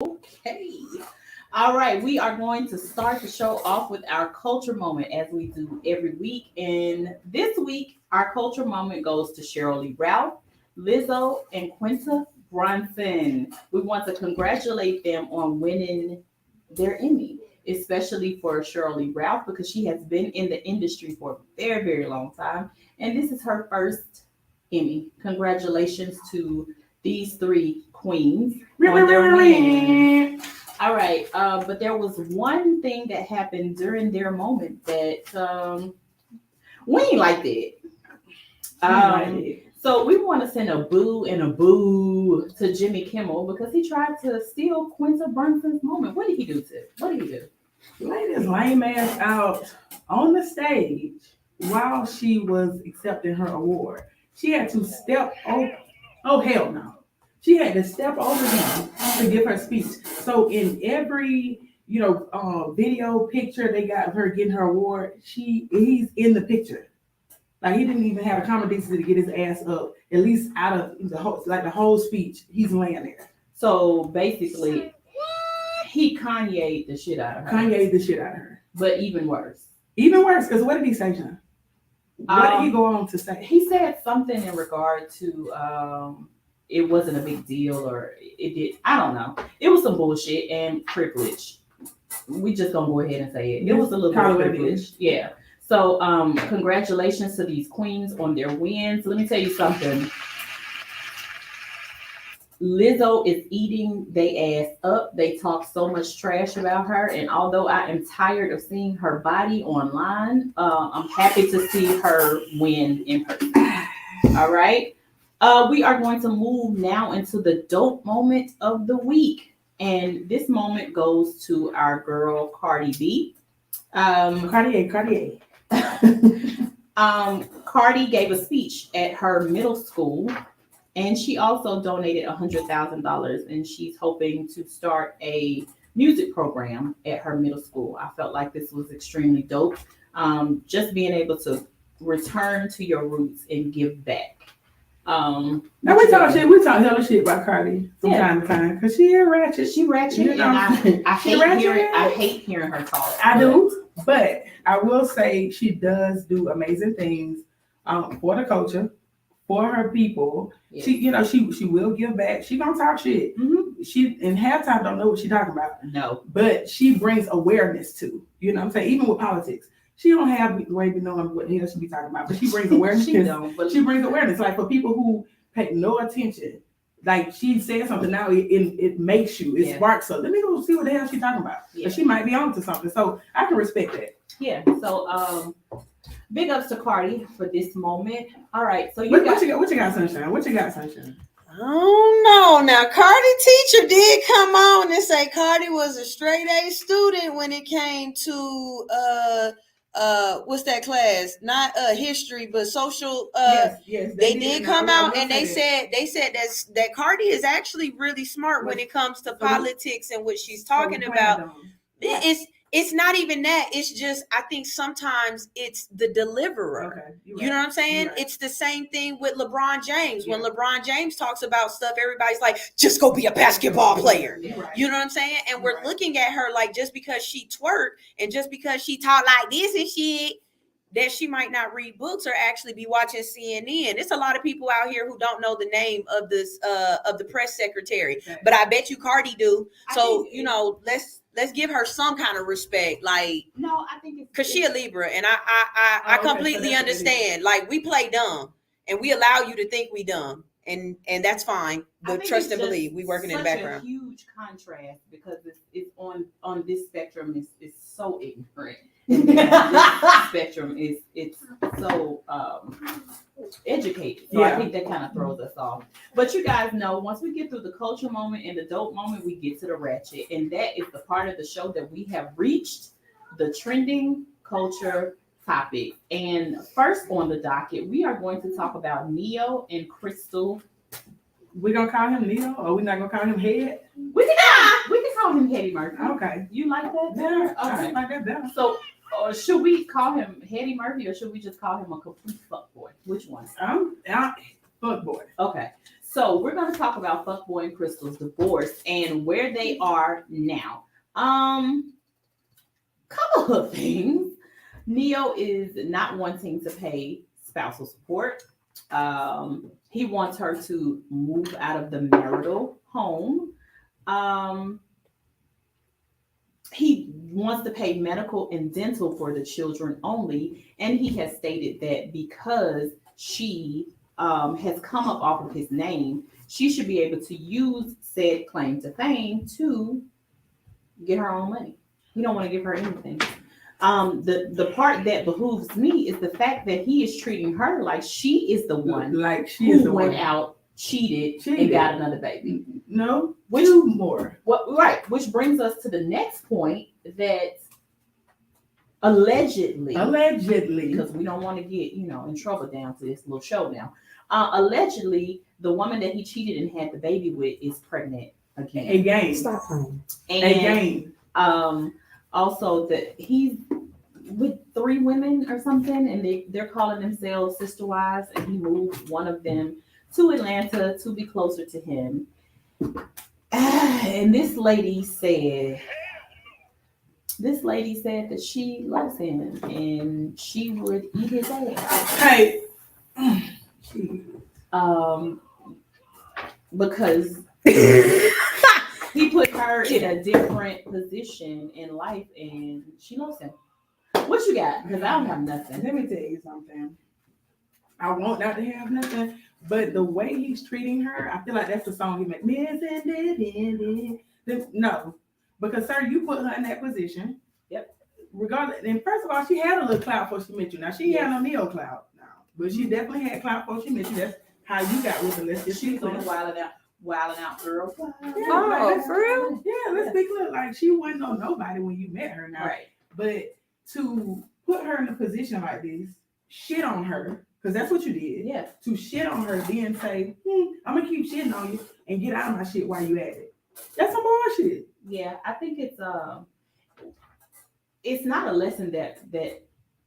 Okay. All right. We are going to start the show off with our culture moment as we do every week. And this week, our culture moment goes to Cheryl Lee Ralph, Lizzo, and Quinta Brunson. We want to congratulate them on winning their Emmy, especially for Shirley Ralph because she has been in the industry for a very, very long time. And this is her first Emmy. Congratulations to these three queens on their win. All right, but there was one thing that happened during their moment that we ain't like that. So we want to send a boo and a boo to Jimmy Kimmel because he tried to steal Quinta Brunson's moment. What did he do to it? What did he do? Laid his lame ass out on the stage while she was accepting her award. She had to step over. Oh hell no! She had to step over him to give her speech. So in every video picture they got of her getting her award, he's in the picture. Like he didn't even have a common decency to get his ass up, at least out of the whole speech. He's laying there. So basically, he Kanye'd the shit out of her. Kanye'd the shit out of her. But even worse. Even worse, because what did he say, John? What did he go on to say? He said something in regard to it wasn't a big deal or it did. I don't know. It was some bullshit and privilege. We just gonna go ahead and say it. It was a little bit of privilege. Yeah. So congratulations to these queens on their wins. Let me tell you something. Lizzo is eating they ass up. They talk so much trash about her. And although I am tired of seeing her body online, I'm happy to see her win in person. All right. We are going to move now into the dope moment of the week. And this moment goes to our girl, Cardi B. Cartier. Cardi gave a speech at her middle school. And she also donated $100,000 and she's hoping to start a music program at her middle school. I felt like this was extremely dope. Just being able to return to your roots and give back. Now we talk hella shit about Cardi from time to time because she is ratchet. She ratchet, and I hate hearing her talk. I do, but I will say she does do amazing things for the culture. For her people, yes. She will give back. She gonna talk shit. Mm-hmm. She in halftime don't know what she talking about. No, but she brings awareness to. You know what I'm saying? Even with politics, she don't have the way to know what the hell she be talking about. But she brings awareness. She brings awareness. Like for people who pay no attention, like she said something now, it makes you. It sparks. So let me go see what the hell she talking about. Yeah. She might be on to something. So I can respect that. Yeah. So big ups to Cardi for this moment. All right, so what you got, Sunshine? What you got, Sunshine? Oh no! Now Cardi teacher did come on and say Cardi was a straight A student when it came to what's that class? Not history, but social. Yes. They did come out and they said that Cardi is actually really smart when it comes to politics and what she's talking about. It's not even that. It's just, I think sometimes it's the deliverer. Okay, you know what I'm saying? Right. It's the same thing with LeBron James. Yeah. When LeBron James talks about stuff, everybody's like, just go be a basketball player. Right. You know what I'm saying? And we're looking at her like just because she twerk and just because she talk like this and shit, that she might not read books or actually be watching CNN. There's a lot of people out here who don't know the name of this of the press secretary, but I bet you Cardi do. So let's give her some kind of respect. Like, no, I think it's because she a Libra, and I completely understand. Like, we play dumb, and we allow you to think we dumb, and that's fine. But trust and believe, we working in the background. A huge contrast because it's on this spectrum is so ignorant. This spectrum it's so educated. So I think that kind of throws us off. But you guys know once we get through the culture moment and the dope moment, we get to the ratchet. And that is the part of the show that we have reached the trending culture topic. And first on the docket, we are going to talk about Ne-Yo and Crystal. We're gonna call him Ne-Yo, or we're not gonna call him Head? We can call him Hetty Murphy. Okay. You like that? Yeah, I like that better. So should we call him Hetty Murphy or should we just call him a complete fuckboy? Which one? Fuckboy. Okay. So we're going to talk about Fuckboy and Crystal's divorce and where they are now. Couple of things. Neo is not wanting to pay spousal support. He wants her to move out of the marital home. He wants to pay medical and dental for the children only, and he has stated that because she has come up off of his name, she should be able to use said claim to fame to get her own money. He don't want to give her anything. The part that behooves me is the fact that he is treating her like she is the one like she is who the went one. out, cheated, and got another baby. No, two more. Right, which brings us to the next point that allegedly, because we don't want to get in trouble down to this little show now. Allegedly, the woman that he cheated and had the baby with is pregnant again. Again, Stop playing. And again. Also that he's with 3 women or something, and they're calling themselves sister wives, and he moved one of them to Atlanta to be closer to him. And this lady said that she loves him and she would eat his ass. Hey. Because he put her in a different position in life and she loves him. What you got? Because I don't have nothing. Let me tell you something. I want not to have nothing, but the way he's treating her, I feel like that's the song he made. No, because sir, you put her in that position. Yep. Regardless, and first of all, she had a little clout before she met you. Now she had no neo clout now, but she definitely had clout before she met you. That's how you got with her. Let's just She's on a wilding out girl. Oh, for real? Yeah, let's be clear. Like she wasn't on nobody when you met her now. Right. But to put her in a position like this, shit on her, because that's what you did. Yeah. To shit on her, then say, I'm gonna keep shitting on you and get out of my shit while you at it. That's some bullshit. Yeah, I think it's not a lesson that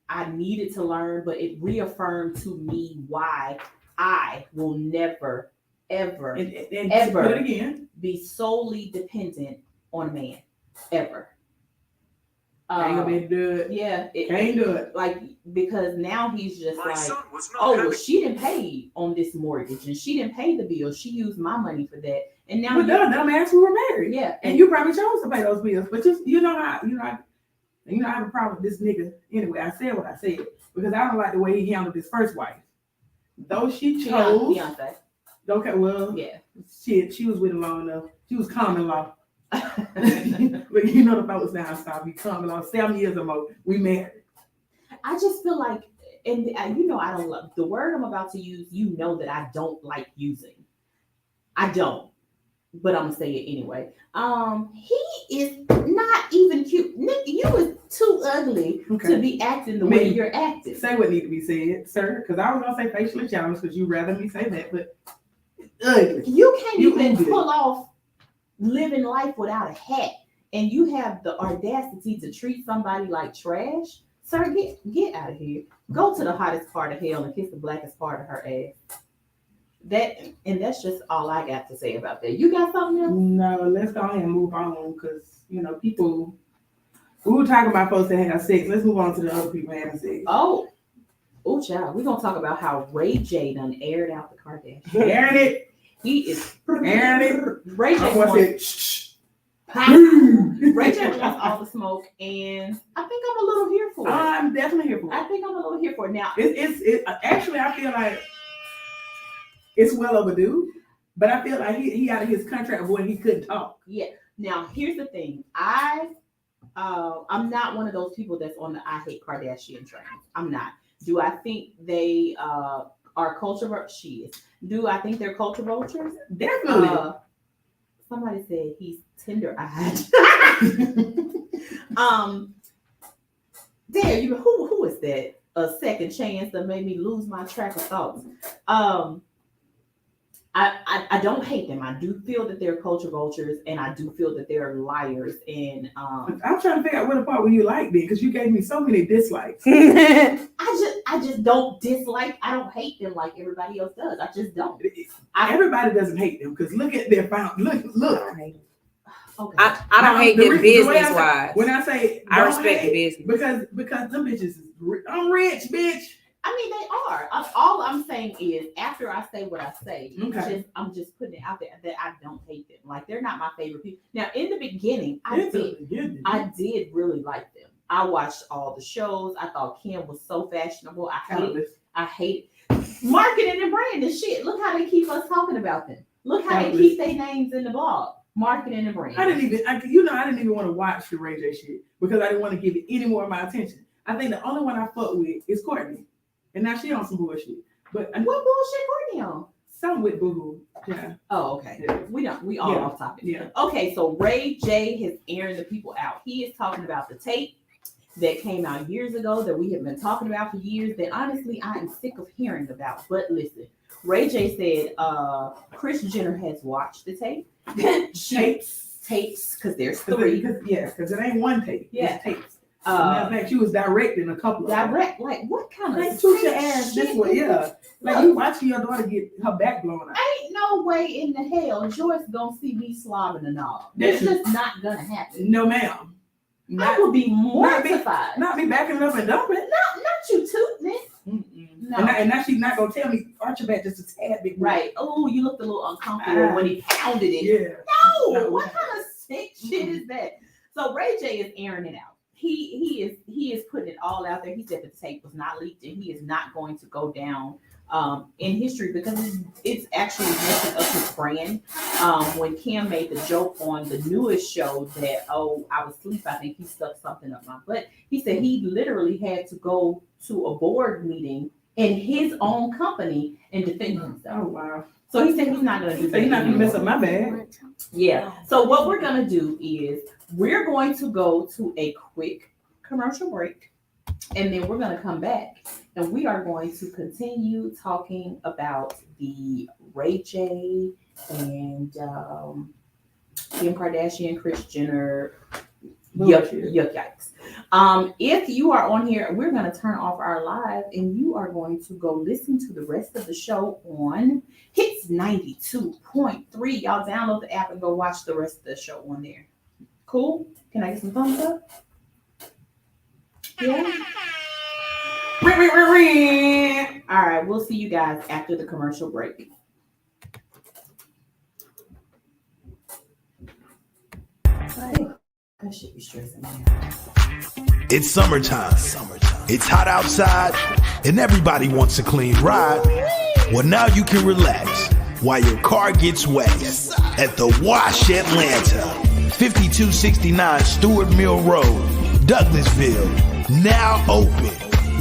I needed to learn, but it reaffirmed to me why I will never, ever, And ever put it again. be solely dependent on a man. Ever. Ain't gonna be able to do it. Yeah. Can't do it. Like, because now he's just My like, son was not oh, well, having- she didn't pay on this mortgage and she didn't pay the bill. She used my money for that. And now But dumbass, we were married. yeah. And you probably chose to pay those bills. But just I have a problem with this nigga. Anyway, I said what I said because I don't like the way he handled his first wife. Though she chose. Beyonce. Okay, well, Yeah. shit, she was with him long enough. She was common law. But you know the folks down south, we common law. 7 years or more, we married. I just feel like, and I don't love the word I'm about to use. You know that I don't like using. I don't, but I'm gonna say it anyway. He is not even cute. Nick, you is too ugly to be acting the way you're acting. Say what need to be said, sir. Because I was gonna say facially challenged because you rather me say that, but ugly. You can't You even ugly. pull off living life without a hat, and you have the audacity to treat somebody like trash. Sir, get out of here. Go to the hottest part of hell and kiss the blackest part of her ass. That's just all I got to say about that. You got something else? No, let's go ahead and move on because people. We were talking about folks that have sex. Let's move on to the other people having sex. Oh, child. We're gonna talk about how Ray J done aired out the Kardashians. Airing it. He is Airing it. Ray J I wants, want shh. Ray J wants all the smoke, and I think I'm a little here for it. I'm definitely here for I it. think I'm a little here for it. Now, Actually, I feel like it's well overdue, but I feel like he out of his contract when he couldn't talk. yeah. Now, here's the thing. I'm not one of those people that's on the I hate Kardashian train. I'm not. Do I think they are culture vultures? She is. Do I think they're culture vultures? Definitely. Somebody said he's tender-eyed. There, who is that? A second chance that made me lose my track of thoughts. I don't hate them. I do feel that they're culture vultures, and I do feel that they're liars. And I'm trying to figure out what part where you like me because you gave me so many dislikes. I just don't dislike. I don't hate them like everybody else does. I just don't. Everybody doesn't hate them because look at their look. Okay. I don't hate them business wise. When I say I respect the business because them bitches is I'm rich, bitch. I mean, they are. All I'm saying is, after I say what I say, Okay. I'm just putting it out there that I don't hate them. Like, they're not my favorite people. Now, in the beginning, I did really like them. I watched all the shows. I thought Kim was so fashionable. I hate marketing and branding shit. Look how they keep us talking about them. Look how they keep their names in the blog. Marketing and branding. I didn't even want to watch the Ray J shit because I didn't want to give it any more of my attention. I think the only one I fuck with is Courtney. And now she on some bullshit. But what bullshit Courtney on? Some with Boohoo. Yeah. Oh, okay. Yeah. We all off topic. Yeah. Okay, so Ray J is airing the people out. He is talking about the tape that came out years ago that we have been talking about for years that honestly I am sick of hearing about. But listen, Ray J said Kris Jenner has watched the tape. Tapes, because there's three. Because it ain't one tape. Yeah. It's tapes. Matter of fact, she was directing a couple of them. Like what kind of Like toot your ass this way, yeah. Like you watching your daughter get her back blown out. Ain't no way in the hell Joyce gonna see me slobbing a knob. That's just not gonna happen. No, ma'am. I would be mortified. Not me backing it up and dumping. Not you tooting it. No. And now she's not gonna tell me arch your back just a tad bit. Right. Oh, you looked a little uncomfortable when he pounded it. Yeah. No, what kind of sick shit is that? So Ray J is airing it out. He is putting it all out there. He said the tape was not leaked and he is not going to go down in history because it's actually messing up his brand. When Kim made the joke on the newest show that, oh, I was asleep, I think he stuck something up my butt. He said he literally had to go to a board meeting in his own company and defend himself. Oh wow. So he said he's not going to do that. So he's not going to mess up my bag. Yeah. So what we're going to do is we're going to go to a quick commercial break, and then we're going to come back, and we are going to continue talking about the Ray J and Kim Kardashian, Kris Jenner, yikes. If you are on here, we're going to turn off our live, and you are going to go listen to the rest of the show on Hits 92.3. Y'all download the app and go watch the rest of the show on there. Cool? Can I get some thumbs up? Yeah. All right, we'll see you guys after the commercial break. That should be stressing me out. It's summertime. It's hot outside, and everybody wants a clean ride. Well, now you can relax while your car gets wet at the Wash Atlanta, 5269 Stewart Mill Road, Douglasville. Now open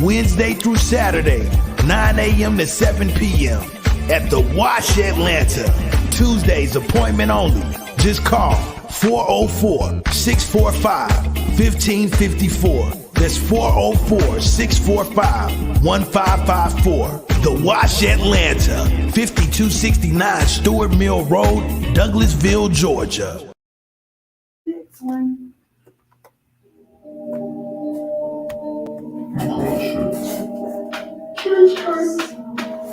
Wednesday through Saturday, 9 a.m. to 7 p.m. at the Wash Atlanta. Tuesdays appointment only. Just call 404-645-1554. That's 404-645-1554. The Wash Atlanta, 5269 Stewart Mill Road, Douglasville, Georgia. Next one.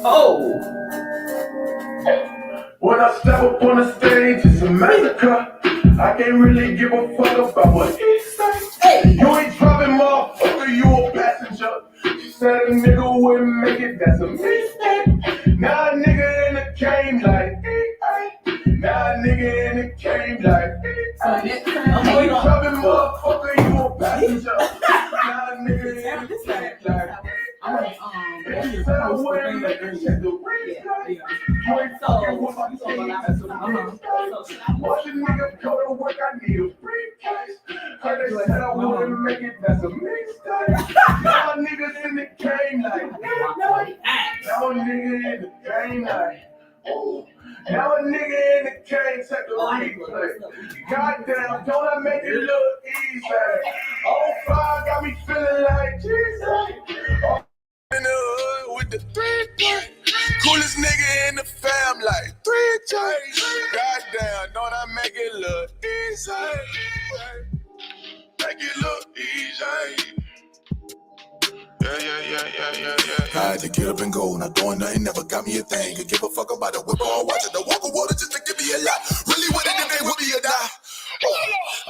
Oh. When I step up on the stage, it's a massacre. I can't really give a fuck about what he say. Hey. You ain't driving, motherfucker, you a passenger. She said a nigga wouldn't make it, that's a mistake. Now a nigga in the game like, now a nigga in the game like, you ain't driving, motherfucker, you a passenger. Now a nigga in the game like, she said I wouldn't make it, check the replay. You ain't fucking with my team, that's a mistake. Watch a nigga go to work, I need a briefcase. Heard they said I wouldn't make it, that's a mistake. Now niggas in the game like, now a nigga in the game like, ooh. Now a nigga in the game, check the replay. Goddamn, don't I make it look easy? 05 got me feeling like Jesus. In the hood with the 3-3. Coolest nigga in the fam like 3 Goddamn, don't I make it look easy? Make it look easy. Yeah. I had to get up and go, not doing nothing, never got me a thing. Could give a fuck about the whip or watch it, the walk of water just to give me a lot. Really with it if they would be a die.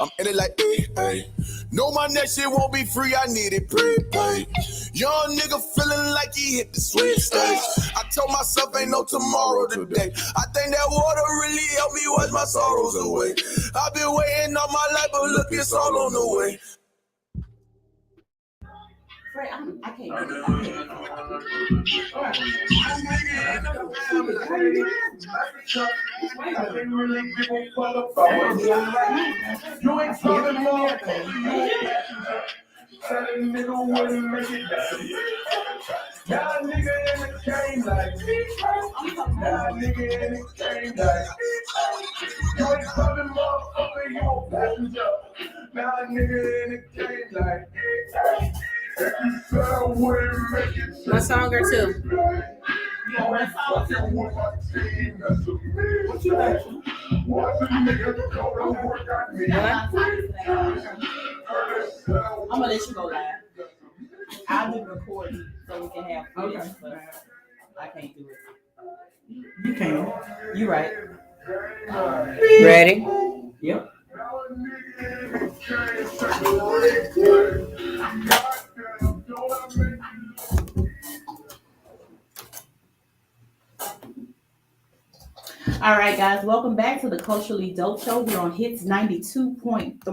I'm in it like, hey. Know my next shit won't be free, I need it prepaid. Young nigga feeling like he hit the sweet stage. I told myself ain't no tomorrow today. I think that water really helped me wash my sorrows away. I've been waiting all my life, but look, it's all on the way. Fred, I can't. You ain't talking more. That nigga wouldn't make it. Now a nigga in the game like me. Now a nigga in the game like me. You ain't talking motherfucker, you a passenger. Now a nigga in the game like me. If you said I wouldn't make it. My song or two. What you like? I'm gonna let you go live. I'll do the recording so we can have footage, Okay. but I can't do it. You can. You right. Ready? Yep. All right, guys, welcome back to the Culturally Dope Show. We're on Hits 92.3, the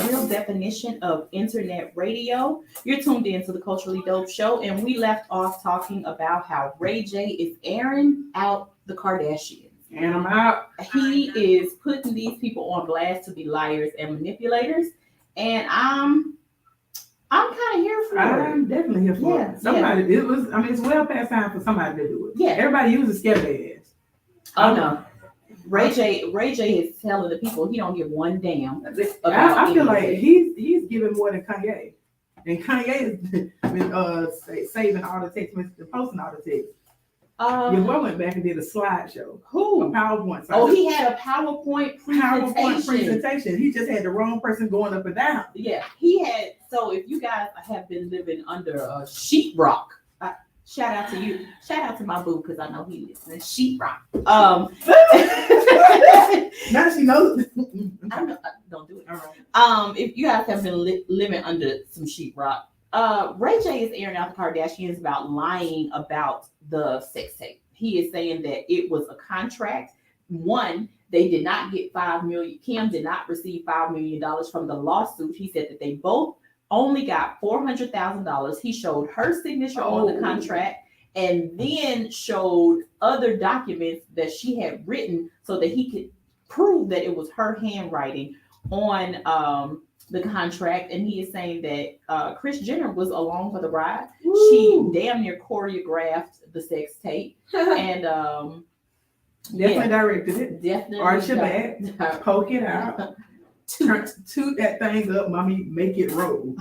real definition of internet radio. You're tuned in to the Culturally Dope Show, and we left off talking about how Ray J is airing out the Kardashians. And I'm out. He is putting these people on blast to be liars and manipulators, and I'm kind of here for it. I'm definitely here for Yeah, it. Somebody, it's well past time for somebody to do it. Yeah. Everybody uses scare their ass. Oh no. Ray J is telling the people he don't give one damn. I feel like he's giving more than Kanye. And Kanye has been saving all the text messages, posting all the texts. Your boy went back and did a slideshow. A Who? PowerPoint. Oh, he had a PowerPoint presentation. He just had the wrong person going up and down. Yeah, he had. So if you guys have been living under a sheetrock, shout out to you. Shout out to my boo because I know he listens. Sheetrock. Now she knows. I know, don't do it. All right. If you guys have been living under some sheetrock, Ray J is airing out the Kardashians about lying about the sex tape. He is saying that it was a contract. One, they did not get $5 million. Kim did not receive $5 million from the lawsuit. He said that they both only got $400,000. He showed her signature on the contract and then showed other documents that she had written so that he could prove that it was her handwriting on the contract. And he is saying that Kris Jenner was along for the ride. Woo. She damn near choreographed the sex tape and Definitely directed it. definitely Arch your back, poke it out, toot that thing up, mommy, make it roll.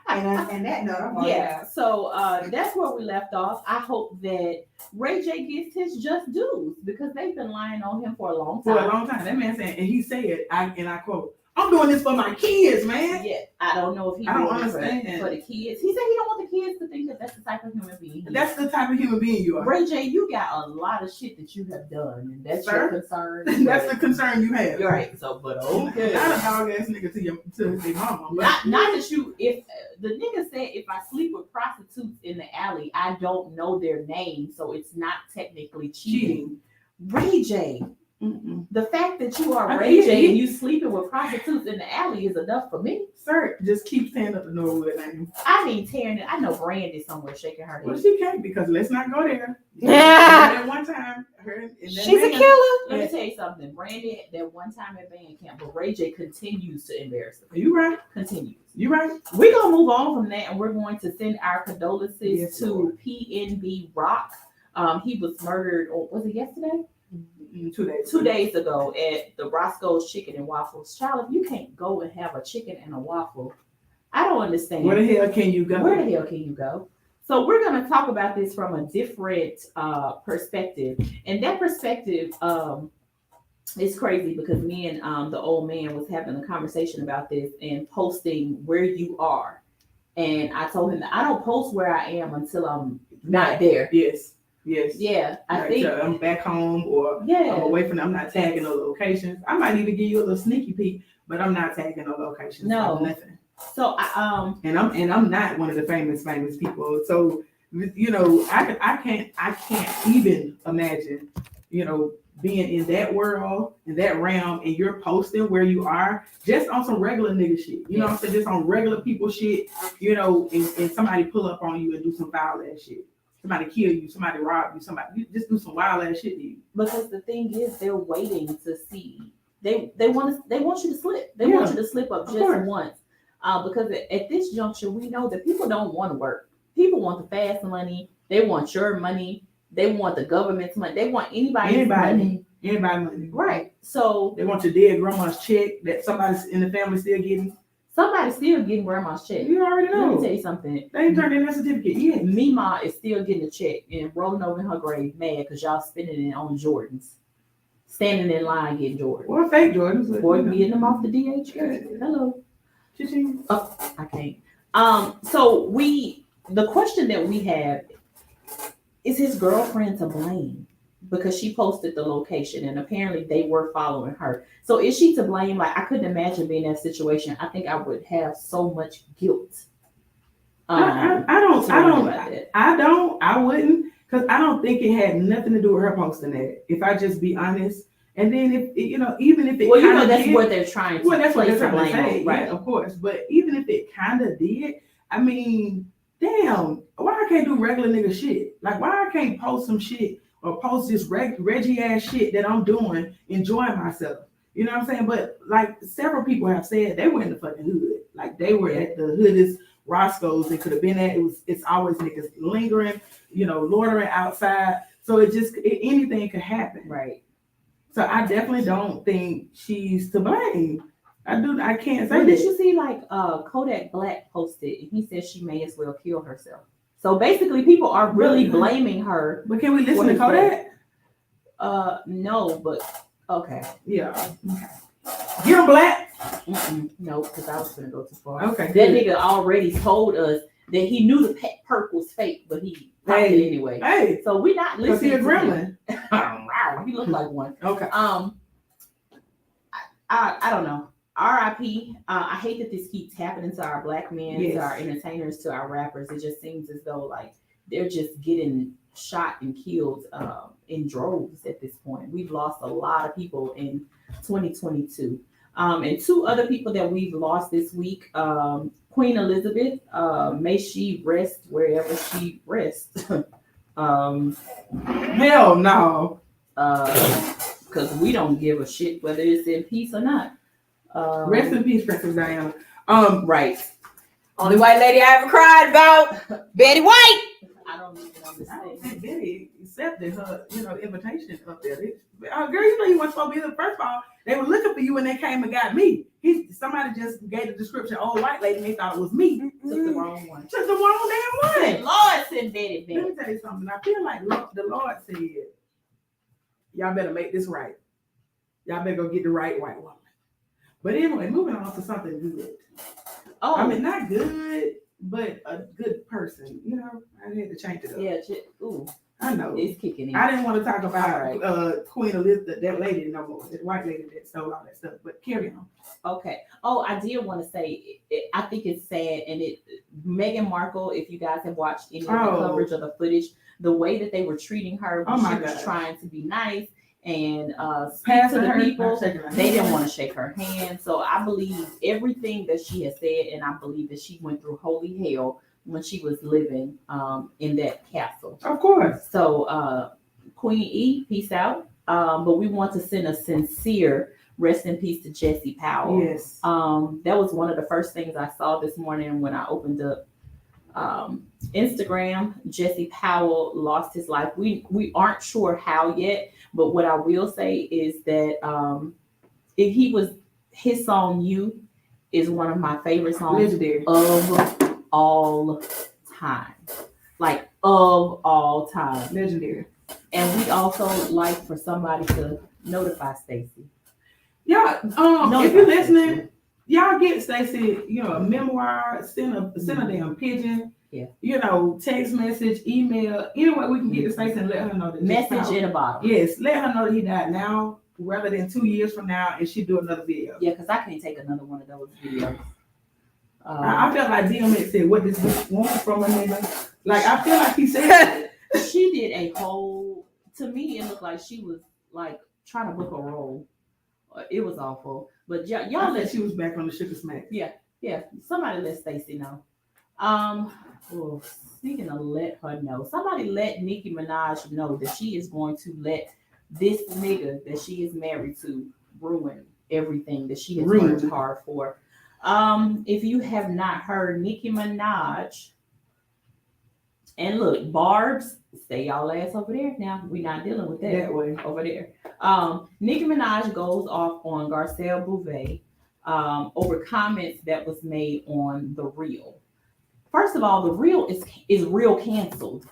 And that note, I'm Yeah, so that's where we left off. I hope that Ray J gets his just dues because they've been lying on him for a long time. For a long time. That man said, and he said, I quote, I'm doing this for my kids, man. Yeah, I don't know if he I don't doing it understand. for the kids. He said he don't want the kids to think that that's the type of human being. he is. That's the type of human being you are. Ray J, you got a lot of shit that you have done, and that's Sir? your concern. That's the concern you have. You're right. So, but okay. Not a dog ass nigga to your mama. But Not that you. If the nigga said if I sleep with prostitutes in the alley, I don't know their name, so it's not technically cheating. Ray J. Mm-mm. The fact that you are I Ray mean, J and you sleeping with prostitutes in the alley is enough for me. Sir, just keep saying up the Norwood name. I mean, tearing it. I know Brandy somewhere shaking her Well, head. she can't because let's not go there. Yeah. That one time, her and that She's a man- killer. Let me tell you something. Brandy, that one time at band camp, but Ray J continues to embarrass her. You right. Continues. You right. We're going to move on from that and we're going to send our condolences Yes, to Lord. PNB Rock. He was murdered, or was it yesterday? 2 days. 2 days ago at the Roscoe's Chicken and Waffles. Child, if you can't go and have a chicken and a waffle, I don't understand. Where the hell can you go? Where the hell can you go? So we're going to talk about this from a different perspective, and that perspective is crazy because me and the old man was having a conversation about this and posting where you are, and I told him that I don't post where I am until I'm not there. Yes. Yeah, I Like, think. I'm back home or Yeah. I'm away from. I'm not tagging no locations. I might even give you a little sneaky peek, but I'm not tagging no locations. No. Nothing. So I And I'm not one of the famous people. So I can't even imagine, being in that world, in that realm, and you're posting where you are just on some regular nigga shit. You know what I'm saying? Just on regular people shit, and somebody pull up on you and do some foul ass shit. Somebody kill you, somebody rob you, you just do some wild ass shit to you. because the thing is they're waiting to see. They want you to slip. They want you to slip up just once. Because at this juncture, we know that people don't want to work. People want the fast money. They want your money. They want the government's money. They want anybody's money. Anybody money. Right. So they want your dead grandma's check that somebody in the family still getting. Somebody's still getting grandma's check. You already know. Let me tell you something. They ain't turned in that certificate yet. Mima is still getting a check and rolling over in her grave mad because y'all spending it on Jordans. Standing in line getting Jordans. Or fake Jordans. Or getting them off the DHgate. Hello. Oh, I can't. So the question that we have is his girlfriend to blame because she posted the location and apparently they were following her. So is she to blame? Like, I couldn't imagine being in that situation. I think I would have so much guilt. I wouldn't, because I don't think it had nothing to do with her posting that, if I just be honest. And then even if it that's what they're trying to that's what they're trying to blame say, on, right? Yeah, of course. But even if it kind of did, I mean, damn, why I can't do regular nigga shit? Like, why I can't post some shit or post this Reggie ass shit that I'm doing, enjoying myself? You know what I'm saying? But like several people have said, they were in the fucking hood. Like, they were at the hoodest Roscoe's they could have been at. It's always niggas lingering, loitering outside. So anything could happen. Right. So I definitely don't think she's to blame. I can't say Well, that. did you see Kodak Black posted and he said she may as well kill herself. So basically people are really blaming her. But can we listen to Kodak? No, but okay. Yeah. Okay. Get him, Black. No, because I was gonna go too far. Okay. That nigga already told us that he knew the perk was fake, but he popped it anyway. Hey. So we're not listening. Was he a gremlin? He looked like one. Okay. I don't know. R.I.P. I hate that this keeps happening to our black men, to our entertainers, to our rappers. It just seems as though like they're just getting shot and killed in droves at this point. We've lost a lot of people in 2022. And two other people that we've lost this week, Queen Elizabeth, may she rest wherever she rests. Hell no. Because we don't give a shit whether it's in peace or not. Rest in peace, Princess Diana. Right. Only white lady I ever cried about, Betty White. I don't even I don't understand. think Betty accepted her, invitation up there. Girl, you weren't supposed to be there. First of all, they were looking for you when they came and got me. Somebody just gave the description, old white lady, and they thought it was me. Took the wrong one. Took the wrong damn one. Lord sent Betty Let back. me tell you something. I feel like the Lord said, y'all better make this right. Y'all better go get the right white woman. But anyway, moving on to something good. Oh, I mean, not good, but a good person. I had to change it up. yeah. Ooh, I know. it's kicking in. I didn't want to talk about All Queen Elizabeth, that lady no more, that white lady that stole all that stuff. But carry on. Okay. Oh, I did want to say, I think it's sad, and Meghan Markle. If you guys have watched any of the coverage of the footage, the way that they were treating her when she was trying to be nice and speak to the people, they didn't want to shake her hand. So I believe everything that she has said, and I believe that she went through holy hell when she was living in that castle. Of course. So Queen E, peace out. But we want to send a sincere rest in peace to Jesse Powell. Yes. That was one of the first things I saw this morning when I opened up Instagram. Jesse Powell lost his life. We aren't sure how yet, but what I will say is that his song "You" is one of my favorite songs Legendary. of all time. like of all time. Legendary. And we also like for somebody to notify Stacey. Yeah, No, if you're that's listening, y'all get Stacey, a memoir, send a damn pigeon. Yeah. Text message, email, any way we can get to Stacey and let her know that. Message in a bottle. Yes, let her know that he died now, rather than 2 years from now, and she do another video. Yeah, because I can't take another one of those videos. I felt like DMX said, "What this bitch wants from a nigga." Like I feel like he said, She did a whole. To me, it looked like she was like trying to book a role. It was awful. But y'all "Y'all let that she was back on the Sugar Smack." Yeah, somebody let Stacey know. Well, speaking of let her know, somebody let Nicki Minaj know that she is going to let this nigga that she is married to ruin everything that she has worked hard for. If you have not heard, Nicki Minaj, and look, Barb's, stay y'all ass over there now. We're not dealing with that way over there. Nicki Minaj goes off on Garcelle Beauvais over comments that was made on The Real. First of all, The Real is real canceled.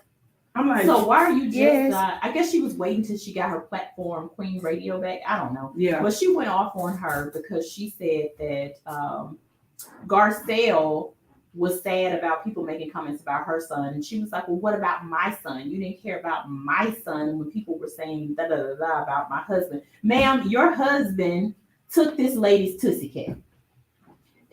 I'm like, so why are you just? Yes. I guess she was waiting till she got her platform, Queen Radio, back. I don't know. yeah, But she went off on her because she said that Garcelle was sad about people making comments about her son. And she was like, well, what about my son? You didn't care about my son when people were saying da da da da about my husband. Ma'am, your husband took this lady's Tootsie Cat.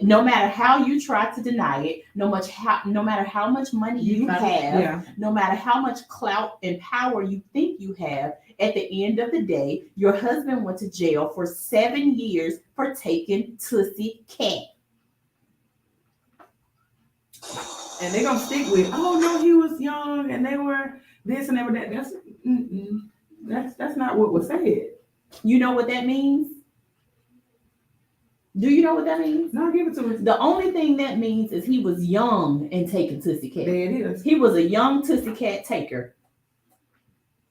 No matter how you try to deny it, no matter how much money you have, no matter how much clout and power you think you have, at the end of the day, your husband went to jail for 7 years for taking Tootsie Cat. and they're gonna stick with, oh no, he was young and they were this and they were that. That's not what was said. You know what that means? Do you know what that means? No, give it to us. The only thing that means is he was young and taking Tootsie Cat. There it is. He was a young Tootsie Cat taker.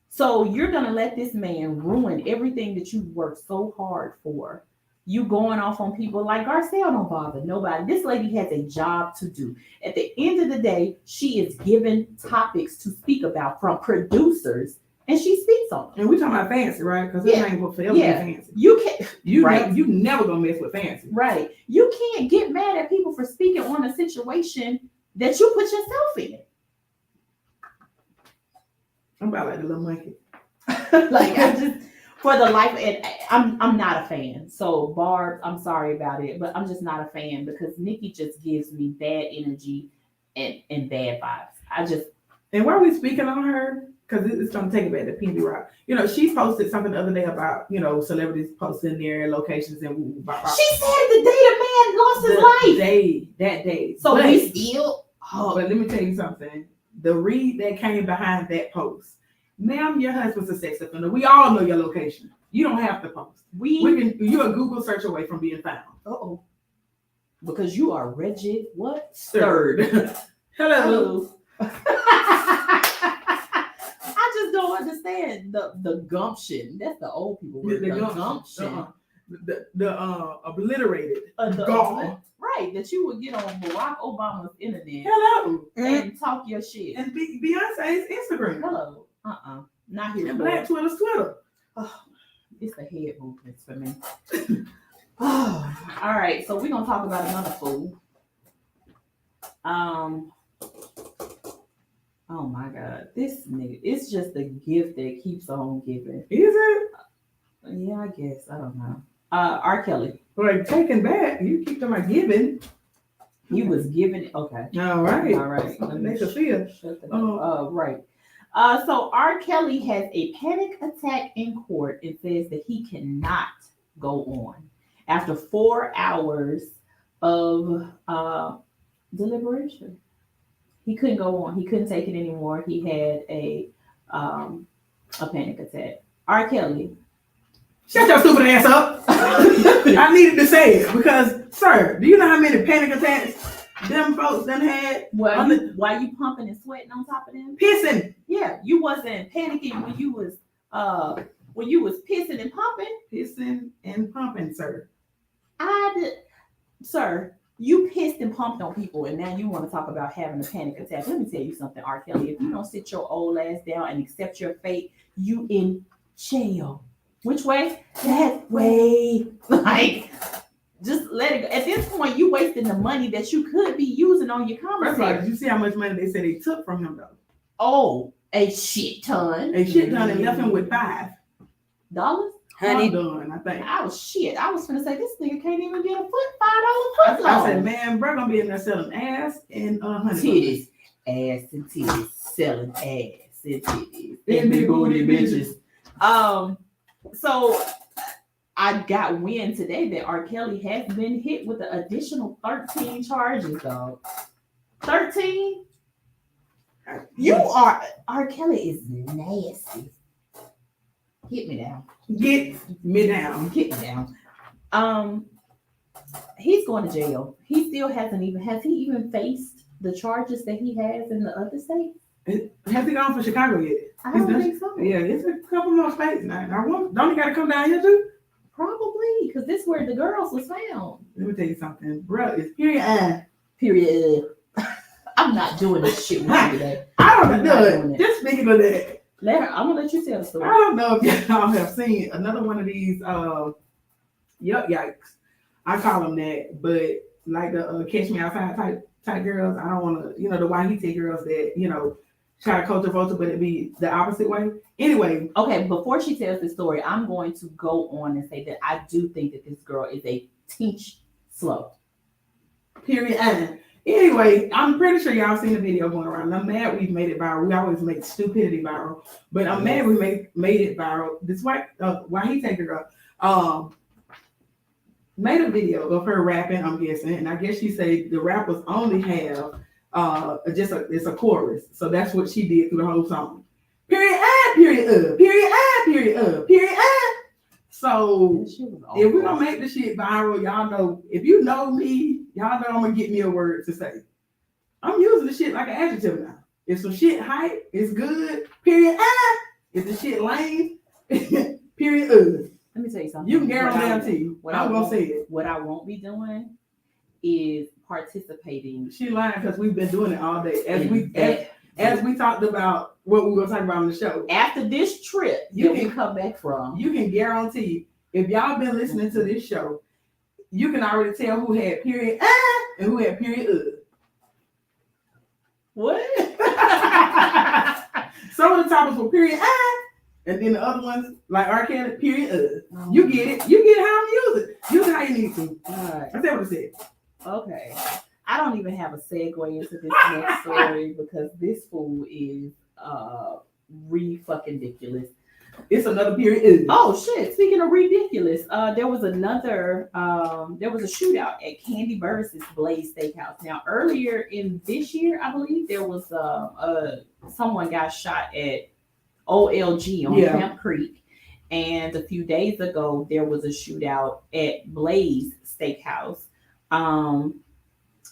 So you're gonna let this man ruin everything that you worked so hard for. You going off on people like Garcelle don't bother nobody. This lady has a job to do. At the end of the day, she is given topics to speak about from producers, and she speaks on them. And we talking about fancy, right? Because this ain't will forever be fancy. You can't. You never gonna mess with fancy. Right. You can't get mad at people for speaking on a situation that you put yourself in. I'm about like the little monkey. Like I just for the life, and I'm not a fan. So Barb, I'm sorry about it, but I'm just not a fan because Nicki just gives me bad energy and bad vibes. And why are we speaking on her? Because it's gonna take it back to PB Rock. She posted something the other day about celebrities posting their locations and she said the day the man lost his life. That day. So but, we still. But let me tell you something. The read that came behind that post. Ma'am, your husband's a sex offender. We all know your location. You don't have to post. You're a Google search away from being found. Uh-oh. Because you are Reggie what? Third. Hello. I just don't understand the gumption. That's the old people word. The gumption. The obliterated gall. Right, that you would get on Barack Obama's internet. Hello. And talk your shit. And Beyonce's Instagram. Hello. Not here. And Black Twitter's Twitter. Oh, it's the head movements for me. All right, so we're gonna talk about another fool. Oh my God, this nigga, it's just a gift that keeps on giving. Is it? Yeah, I guess. I don't know. R. Kelly. Like taking back, you keep talking about giving. He was giving. Okay. All right. Let me make a feel. Shut the right. So R. Kelly has a panic attack in court and says that he cannot go on after 4 hours of deliberation. He couldn't go on. He couldn't take it anymore. He had a panic attack. R. Kelly. Shut your stupid ass up. I needed to say it because, sir, do you know how many panic attacks them folks done had? Why you pumping and sweating on top of them? Pissing. Yeah, you wasn't panicking when you was pissing and pumping. Pissing and pumping, sir. Sir, you pissed and pumped on people, and now you want to talk about having a panic attack. Let me tell you something, R. Kelly. If you don't sit your old ass down and accept your fate, you in jail. Which way? That way. Like, just let it go. At this point, you wasting the money that you could be using on your First of all, commissary. did you see how much money they said they took from him though? Oh, a shit ton. A shit ton and left him with $5. Honey, I'm done, I think. I was shit. I was gonna say this nigga can't even get a $5 foot I long. said, man, bro, gonna be in there selling ass and honey. Titties, ass and titties, selling ass and titties, And big booty bitches. So I got wind today that R. Kelly has been hit with an additional 13 charges, dog. 13? You are R. Kelly is nasty. Hit me down. Get me down. Get me down. He's going to jail. He still has he even faced the charges that he has in the other states? Has he gone for Chicago yet? I He's don't done- think so. Yeah, it's a couple more states now. Don't he gotta come down here too? Probably, because this is where the girls was found. Let me tell you something, bro. It's period. Period. I'm not doing this shit with you today. I I'm don't not know doing it. it. Just speaking of that, I'm gonna let you tell the I story. don't know if y'all have seen another one of these yikes. I call them that, but like the Catch Me Outside type girls, I don't want to, the YHT girls that, try to culture vulture, but it be the opposite way. Anyway, Okay, before she tells the story, I'm going to go on and say that I do think that this girl is a teach slow. period. Anyway, I'm pretty sure y'all seen the video going around. I'm mad we've made it viral. We always make stupidity viral, but I'm mad we made it viral. This YHT girl made a video of her rapping, I'm guessing, and I guess she said the rappers only have it's a chorus, so that's what she did through the whole song. Period. So if we're gonna make the shit viral, y'all know, if you know me, y'all know I'm gonna get me a word to say. I'm using the shit like an adjective now. If some shit hype, it's good. Period. If the shit lame, period. Let me tell you something. You can guarantee. I'm gonna say it. What I won't be doing is participating. She lying because we've been doing it all day. in As we talked about what we were gonna talk about on the show. after this trip You that we can- come back from. You can guarantee if y'all been listening to this show, you can already tell who had period and who had period. What? Some of the topics were period and then the other ones like R. Kelly period. You get it. You get how I'm using. Use it how you need to. Alright. That's what I said. Okay. I don't even have a segue into this next story because this fool is fucking ridiculous. It's another period. Oh shit! Speaking of ridiculous, there was a shootout at Candy Burris' Blaze Steakhouse. Now earlier in this year, I believe there was someone got shot at OLG on Camp Creek, and a few days ago there was a shootout at Blaze Steakhouse, and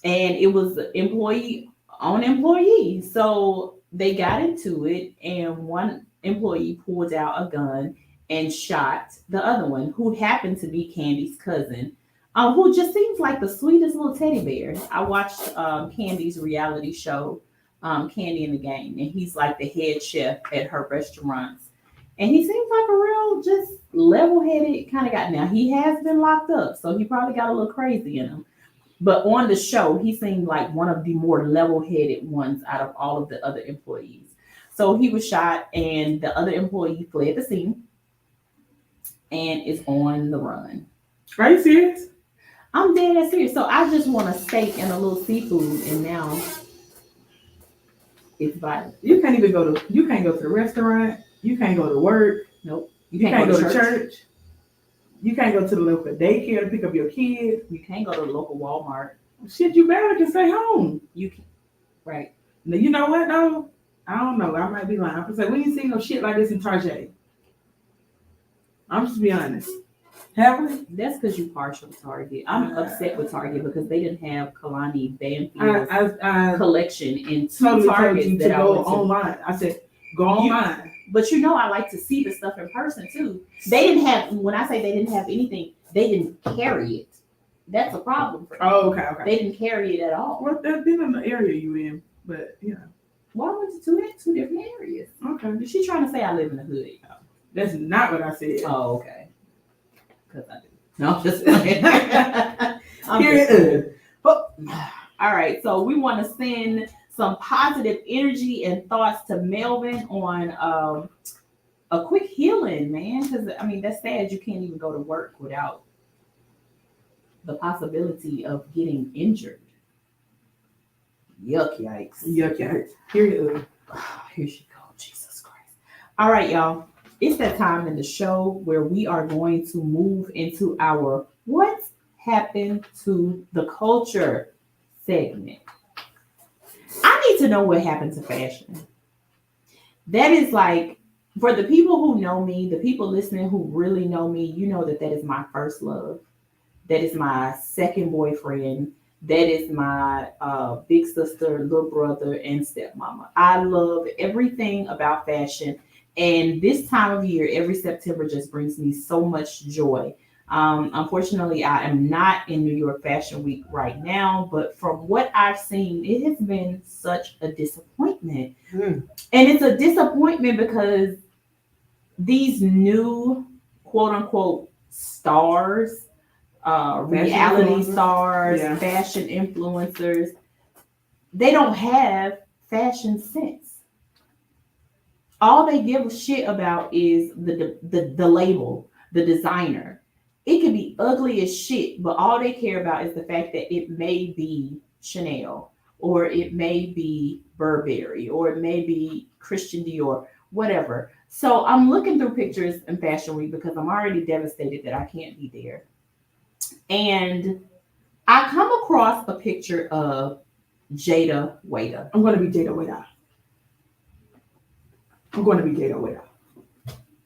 it was employee on employee. So they got into it, and one employee pulled out a gun and shot the other one, who happened to be Candy's cousin, who just seems like the sweetest little teddy bear. I watched Candy's reality show, Candy in the Game, and he's like the head chef at her restaurants. And he seems like a real just level-headed kind of guy. Now, he has been locked up, so he probably got a little crazy in him. But on the show, he seemed like one of the more level-headed ones out of all of the other employees. So he was shot, and the other employee fled the scene and is on the run. Are you serious? I'm dead ass serious. So I just want a steak and a little seafood, and now it's violent. You can't go to the restaurant. You can't go to work. Nope. You can't go to church. You can't go to the local daycare to pick up your kids. You can't go to the local Walmart. Shit, you barely can stay home. You can, right? Now, you know what though? I don't know. I might be lying. I'm say we ain't seen no shit like this in Target. I'm just be honest. Have we? That's because you partial to Target. I'm upset with Target because they didn't have Kalani Banfield's I collection in two totally told Targets you to that I go went to. online. I said go online. But you know, I like to see the stuff in person too. They didn't have, when I say they didn't have anything, they didn't carry it. that's a problem for them. Oh, okay, okay. They didn't carry it at all. Well, that depends on the area you in, but yeah. Why went to two different areas? Okay. Is she trying to say I live in the hood? That's not what I said. Oh, okay. Because I do. No, I'm just playing. I'm Here just it playing. is. All right, so we want to send some positive energy and thoughts to Melvin on a quick healing, man. Because I mean, that's sad. You can't even go to work without the possibility of getting injured. Yuck, yikes. Yuck, yuck. Here it is. Here she go. Jesus Christ. All right, y'all. It's that time in the show where we are going to move into our What Happened to the Culture segment. I need to know what happened to fashion. That is like, for the people who know me, the people listening who really know me, you know that is my first love. That is my second boyfriend. That is my big sister, little brother, and stepmama. I love everything about fashion. And this time of year, every September just brings me so much joy. Unfortunately, I am not in New York Fashion Week right now, but from what I've seen, it has been such a disappointment. And it's a disappointment because these new quote unquote stars, reality influencers. stars, Yeah. fashion influencers, they don't have fashion sense. All they give a shit about is the label, the designer. It can be ugly as shit, but all they care about is the fact that it may be Chanel, or it may be Burberry, or it may be Christian Dior, whatever. So I'm looking through pictures in Fashion Week because I'm already devastated that I can't be there. And I come across a picture of Jada Waiter. I'm going to be Jada Waiter. I'm going to be Jada Waiter.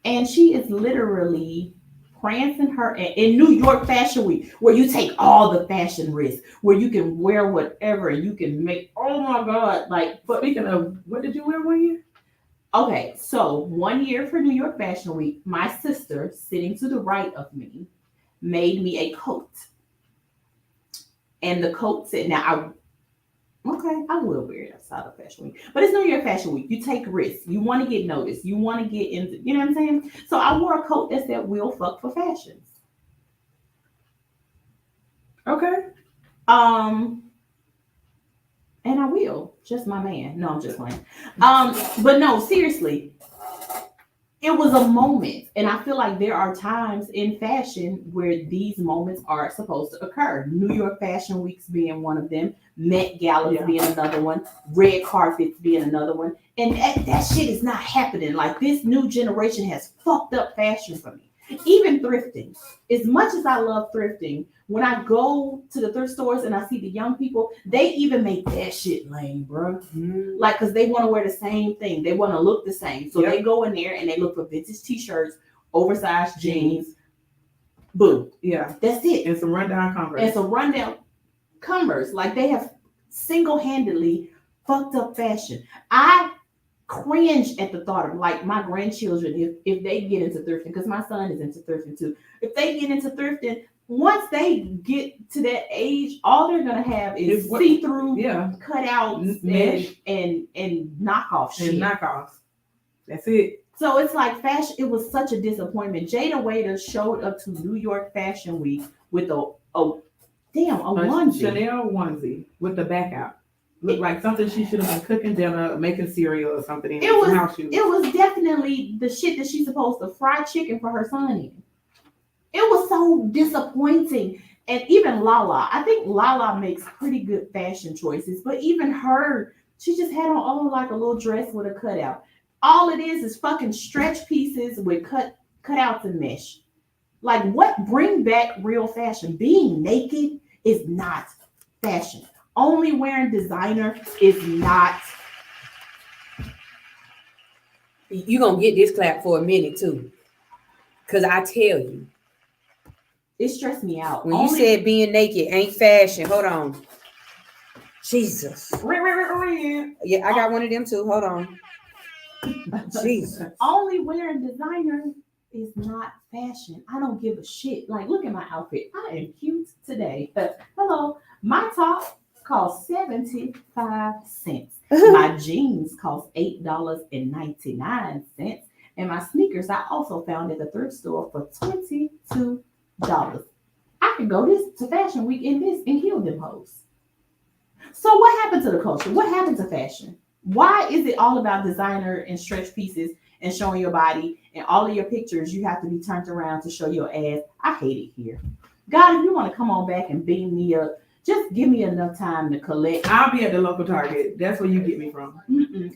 And she is literally prancing her in New York Fashion Week, where you take all the fashion risks, where you can wear whatever and you can make, oh my God. Like, but Speaking of, what did you wear 1 year? okay, so 1 year for New York Fashion Week, my sister sitting to the right of me made me a coat. And the coat said, now I will wear it outside of Fashion Week, but it's New York Fashion Week. You take risks. You want to get noticed. You want to get into, you know what I'm saying? So I wore a coat that said, "We'll fuck for fashions." Okay. And I will. Just my man. No, I'm just playing. But no, seriously. It was a moment. And I feel like there are times in fashion where these moments are supposed to occur. New York Fashion Weeks being one of them. Met Galas being another one. Red carpets being another one. And that shit is not happening. Like, this new generation has fucked up fashion for me. Even thrifting. As much as I love thrifting, when I go to the thrift stores and I see the young people, they even make that shit lame, bro. Like, because they want to wear the same thing. They want to look the same. So they go in there and they look for vintage t-shirts, oversized jeans. Boom. Yeah. That's it. And some rundown Converse. And some rundown Converse. Like, they have single-handedly fucked up fashion. I cringe at the thought of, like, my grandchildren, if they get into thrifting, because my son is into thrifting too. If they get into thrifting, once they get to that age, all they're gonna have is see-through, cutouts, mesh, and knockoff shit. And knockoffs. That's it. So it's like fashion. It was such a disappointment. Jada Waiter showed up to New York Fashion Week with a onesie. Chanel onesie with the back out. Looked like something she should have been cooking dinner, making cereal or something. It was definitely the shit that she's supposed to fry chicken for her son in. It was so disappointing. And even Lala, I think Lala makes pretty good fashion choices, but even her, she just had on like a little dress with a cutout. All it is fucking stretch pieces with cutouts and mesh. Like, what bring back real fashion? Being naked is not fashion. Only wearing designer is not. You gonna get this clap for a minute too, because I tell you, it stressed me out. When you said being naked ain't fashion, hold on. Jesus. Yeah, I got one of them too. Hold on. Jesus. Only wearing designer is not fashion. I don't give a shit. Like, look at my outfit. I am cute today. Hello, my top cost 75 cents. My jeans cost $8.99. And my sneakers I also found at the thrift store for $22. I could go to Fashion Week in this and kill them hoes. So what happened to the culture? What happened to fashion? Why is it all about designer and stretch pieces and showing your body, and all of your pictures you have to be turned around to show your ass? I hate it here. God, if you want to come on back and beam me up, just give me enough time to collect. I'll be at the local Target. That's where you get me from.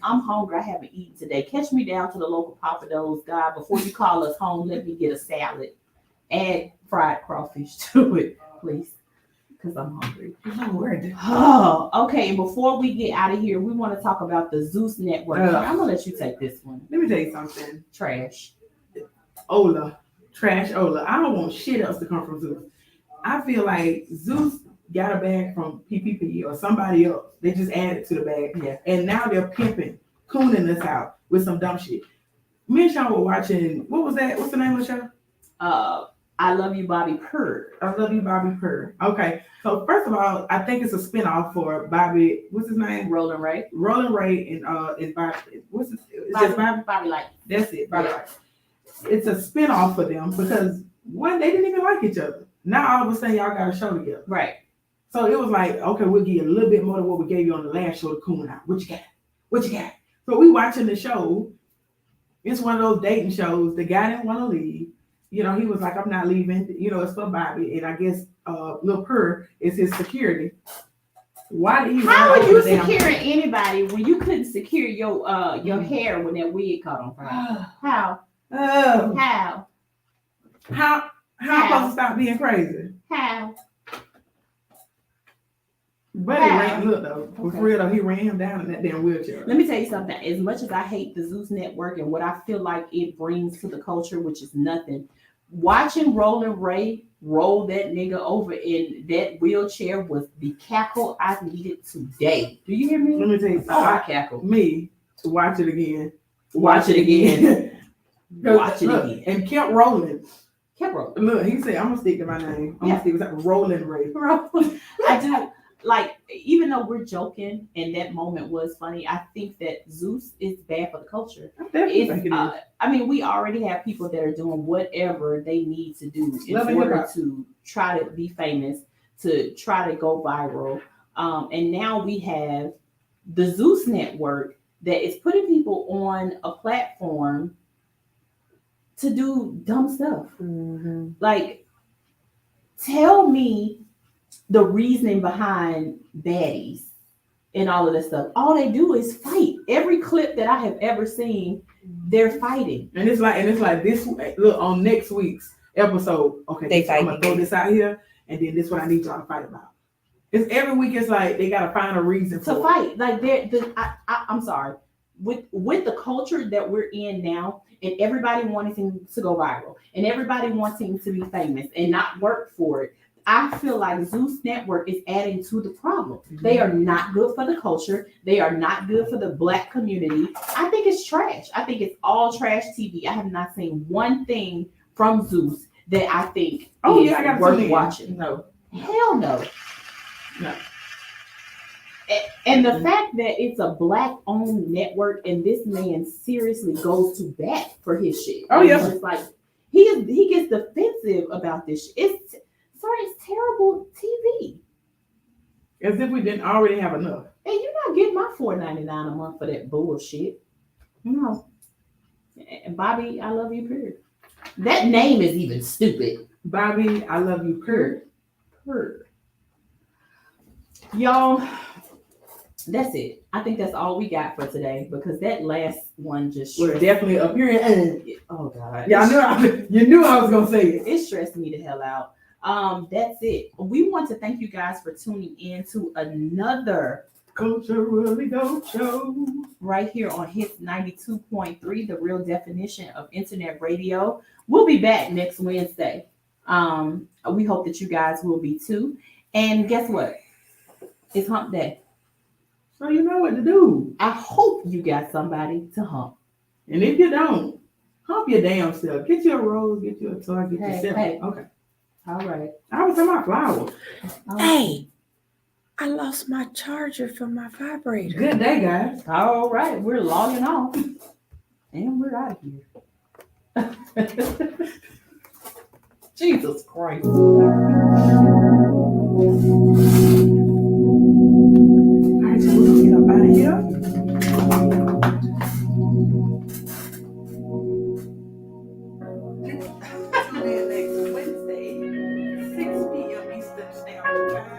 I'm hungry. I haven't eaten today. Catch me down to the local Papa Do's. God, before you call us home, let me get a salad. Add fried crawfish to it, please, because I'm hungry. Lord. Oh, okay. And before we get out of here, we want to talk about the Zeus Network. Ugh. I'm gonna let you take this one. Let me tell you something. Trash. Ola. Trash Ola. I don't want shit else to come from Zeus. I feel like Zeus got a bag from PPP or somebody else. They just added to the bag. Yeah. And now they're pimping, cooning us out with some dumb shit. Me and Sean were watching, what was that? What's the name of the show? I Love You, Bobby Purr. I Love You, Bobby Purr. Okay. So first of all, I think it's a spinoff for Bobby, what's his name? Roland Ray. Roland Ray and Bobby, what's his, it's just Bobby? Bobby Light. That's it, Bobby Light. It's a spinoff for them because one, they didn't even like each other. Now all of a sudden y'all got a show together. Right. So it was like, okay, we'll give you a little bit more than what we gave you on the last show to cool out. What you got? What you got? So we watching the show. It's one of those dating shows. The guy didn't want to leave. You know, he was like, I'm not leaving. You know, it's for Bobby. And I guess Lil Purr is his security. Why do you? How are you securing anybody when you couldn't secure your hair when that wig caught on fire? How? Oh. How? How am I supposed to stop being crazy? How? But How? he ran, look though, for real though, he ran him down in that damn wheelchair. Let me tell you something. As much as I hate the Zeus Network and what I feel like it brings to the culture, which is nothing, watching Roland Ray roll that nigga over in that wheelchair was the cackle I needed today. Do you hear me? Let me tell you Oh, I something. cackle. Me to watch it again. Watch it again. Watch it Look, again. and kept rolling. Kept rolling. Look, he said, I'm gonna stick to my name. I'm Yeah. gonna stick with that Roland Ray. I do. Like, even though we're joking and that moment was funny, I think that Zeus is bad for the culture. I definitely think It's, it is. I mean, we already have people that are doing whatever they need to do in Love and order hip-hop. to try to be famous, to try to go viral. And now we have the Zeus Network that is putting people on a platform to do dumb stuff. Like, tell me the reasoning behind baddies and all of this stuff. All they do is fight. Every clip that I have ever seen, they're fighting. And it's like this. Look, on next week's episode, okay, They I'm gonna fighting. throw this out here, and then this is what I need y'all to fight about. It's every week. It's like they gotta find a reason To for it. fight. Like I'm sorry. With the culture that we're in now, and everybody wanting to go viral, and everybody wanting to be famous and not work for it, I feel like Zeus Network is adding to the problem. They are not good for the culture. They are not good for the Black community. I think it's trash. I think it's all trash TV. I have not seen one thing from Zeus that I think is I got worth watching. No, Hell no. No. And the fact that it's a Black-owned network and this man seriously goes to bat for his shit. Oh, yeah. It's like he gets defensive about this shit. It's terrible TV. as if we didn't already have enough. And you're not getting my $4.99 a month for that bullshit. No. And Bobby, I love you, period. That name is even stupid. Bobby, I love you, Kurt. Y'all, that's it. I think that's all we got for today because that last one just We're stressed definitely up here. Oh God. Yeah, you knew I was gonna say it. It stressed me the hell out. That's it. We want to thank you guys for tuning in to another Culturally Dope Show. right here on Hits 92.3, the real definition of internet radio. We'll be back next Wednesday. We hope that you guys will be too. And guess what? It's hump day. So you know what to do. I hope you got somebody to hump. And if you don't, hump your damn self. Get you a rose, get you a toy, get Hey, yourself. hey. Okay. All right. I was in my flowers. Hey, I lost my charger for my vibrator. Good day, guys. All right. We're logging off. And we're out of here. Jesus Christ. All right, so we're gonna get up out of here. Tune in next Wednesday, 6 p.m. Eastern Standard Time.